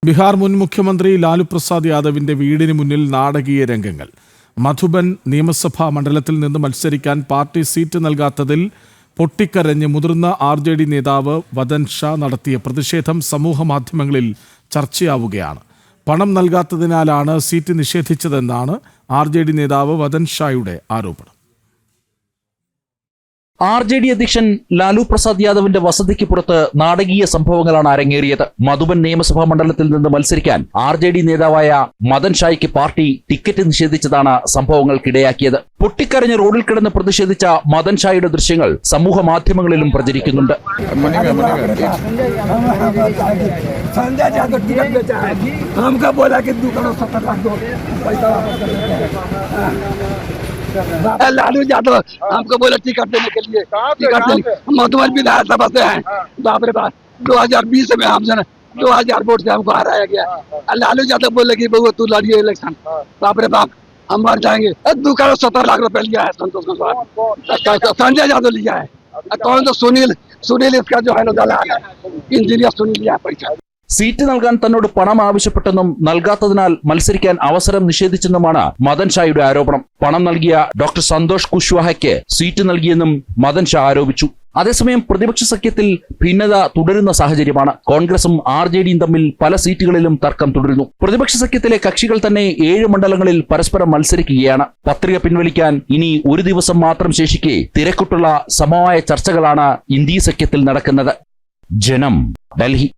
ബീഹാർ മുൻ മുഖ്യമന്ത്രി ലാലു പ്രസാദ് യാദവിന്റെ വീടിന് മുന്നിൽ നാടകീയ രംഗങ്ങൾ. മധുബൻ നിയമസഭാ മണ്ഡലത്തിൽ നിന്ന് മത്സരിക്കാൻ പാർട്ടി സീറ്റ് നൽകാത്തതിൽ പൊട്ടിക്കരഞ്ഞ് മുതിർന്ന RJD നേതാവ് വദൻ ഷാ നടത്തിയ പ്രതിഷേധം സമൂഹമാധ്യമങ്ങളിൽ ചർച്ചയാവുകയാണ്. പണം നൽകാത്തതിനാലാണ് സീറ്റ് നിഷേധിച്ചതെന്നാണ് RJD നേതാവ് വദൻ ഷായുടെ ആരോപണം. RJD അധ്യക്ഷൻ ലാലു പ്രസാദ് യാദവിന്റെ വസതിക്ക് പുറത്ത് നാടകീയ സംഭവങ്ങളാണ് അരങ്ങേറിയത്. മധുബൻ നിയമസഭാ മണ്ഡലത്തിൽ നിന്ന് മത്സരിക്കാൻ RJD നേതാവായ മദൻ ഷായ്ക്ക് പാർട്ടി ടിക്കറ്റ് നിഷേധിച്ചതാണ് സംഭവങ്ങൾക്കിടയാക്കിയത്. പൊട്ടിക്കരഞ്ഞ് റോഡിൽ കിടന്ന് പ്രതിഷേധിച്ച മദൻ ഷായുടെ ദൃശ്യങ്ങൾ സമൂഹ മാധ്യമങ്ങളിലും പ്രചരിക്കുന്നുണ്ട്. लालू यादव हमको बोले टिकट देने के लिए, मधुबन विधानसभा से हैं। बाप रे बाप 2020 में हमसे 2000 वोट से हमको हराया गया। लालू यादव बोले कि बहू तू लड़िए इलेक्शन। बाप रे बाप हम मर जाएंगे। 2 करोड़ 70 लाख रुपए लिया है संतोष कुशवाहा, संजय यादव लिया है। कौन तो सुनील इसका जो है ना दलाल है, इंजीनियर सुनील लिया पैसा। സീറ്റ് നൽകാൻ തന്നോട് പണം ആവശ്യപ്പെട്ടെന്നും നൽകാത്തതിനാൽ മത്സരിക്കാൻ അവസരം നിഷേധിച്ചെന്നുമാണ് മദൻ ഷായുടെ ആരോപണം. പണം നൽകിയ ഡോക്ടർ സന്തോഷ് കുശ്വാഹയ്ക്ക് സീറ്റ് നൽകിയെന്നും മദൻ ഷാ ആരോപിച്ചു. അതേസമയം പ്രതിപക്ഷ സഖ്യത്തിൽ ഭിന്നത തുടരുന്ന സാഹചര്യമാണ്. കോൺഗ്രസും RJDയും തമ്മിൽ പല സീറ്റുകളിലും തർക്കം തുടരുന്നു. പ്രതിപക്ഷ സഖ്യത്തിലെ കക്ഷികൾ തന്നെ 7 മണ്ഡലങ്ങളിൽ പരസ്പരം മത്സരിക്കുകയാണ്. പത്രിക പിൻവലിക്കാൻ ഇനി ഒരു ദിവസം മാത്രം ശേഷിക്കെ തിരക്കിട്ടുള്ള സമവായ ചർച്ചകളാണ് ഇന്ത്യ സഖ്യത്തിൽ നടക്കുന്നത്. ജനം, ഡൽഹി.